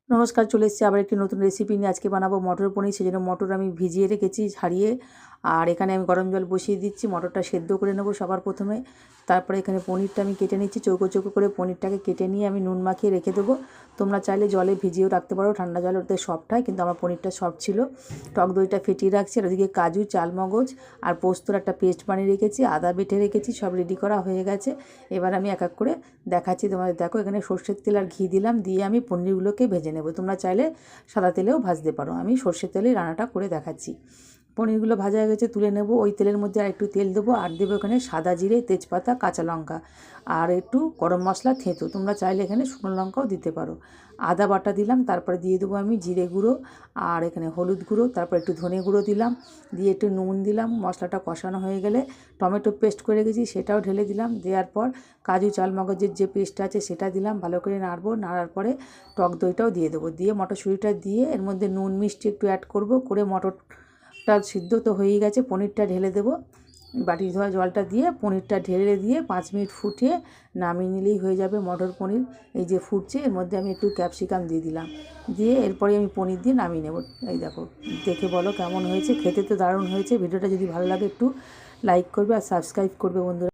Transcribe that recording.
নমস্কার, চলে এসেছি আবার একটি নতুন রেসিপি নিয়ে। আজকে বানাবো মটর পনির। সেজন্য মটর আমি ভিজিয়ে রেখেছি ছাড়িয়ে, আর এখানে আমি গরম জল বসিয়ে দিচ্ছি। মটরটা সেদ্ধ করে নেবো সবার প্রথমে। তারপরে এখানে পনিরটা আমি কেটে নিচ্ছি, চৌকো চৌকো করে পনিরটাকে কেটে নিয়ে আমি নুন মাখিয়ে রেখে দেবো। তোমরা চাইলে জলে ভিজিয়েও রাখতে পারো, ঠান্ডা জলে, ওতে সফট হয়, কিন্তু আমার পনিরটা সফট ছিল। টক দইটা ফেটিয়ে রাখছি, আর ওদিকে কাজু, চালমগজ আর পোস্তর একটা পেস্ট বানিয়ে রেখেছি, আদা বেটে রেখেছি, সব রেডি করা হয়ে গেছে। এবার আমি এক এক করে দেখাচ্ছি তোমাদের। দেখো, এখানে সর্ষের তেল আর ঘি দিলাম, দিয়ে আমি পনিরগুলোকে ভেজে নেব। তোমরা চাইলে সাদা তেলেও ভাজতে পারো, আমি সর্ষের তেলেই রান্নাটা করে দেখাচ্ছি। পনিরগুলো ভাজা হয়ে গেছে, তুলে নেব। ওই তেলের মধ্যে আর একটু তেল দেবো, আর দেবো এখানে সাদা জিরে, তেজপাতা, কাঁচা লঙ্কা আর একটু গরম মশলা থেঁতো। তোমরা চাইলে এখানে শুকনো লঙ্কাও দিতে পারো। আদা বাটা দিলাম, তারপরে দিয়ে দেবো আমি জিরে গুঁড়ো আর এখানে হলুদ গুঁড়ো, তারপর একটু ধনে গুঁড়ো দিলাম, দিয়ে একটু নুন দিলাম। মশলাটা কষানো হয়ে গেলে টমেটো পেস্ট করে রেখেছি সেটাও ঢেলে দিলাম। দেওয়ার পর কাজু, চালমগজের যে পেস্ট আছে সেটা দিলাম, ভালো করে নাড়বো। নাড়ার পরে টক দইটাও দিয়ে দেবো, দিয়ে মটরশুঁটিটা দিয়ে এর মধ্যে নুন মিষ্টি একটু অ্যাড করব, করে মটরটা সিদ্ধ তো হয়েই গেছে, পনিরটা ঢেলে দেবো। বাটি ধোয়া জলটা দিয়ে পনিরটা ঢেলে দিয়ে 5 মিনিট ফুটিয়ে নামিয়ে নিলেই হয়ে যাবে মটর পনির। এই যে ফুটছে, এর মধ্যে আমি একটু ক্যাপসিকাম দিয়ে দিলাম, দিয়ে এরপরে আমি পনির দিয়ে নামিয়ে নেব। এই দেখো, দেখে বলো কেমন হয়েছে। খেতে তো দারুণ হয়েছে। ভিডিওটা যদি ভালো লাগে একটু লাইক করবে আর সাবস্ক্রাইব করবে বন্ধুরা।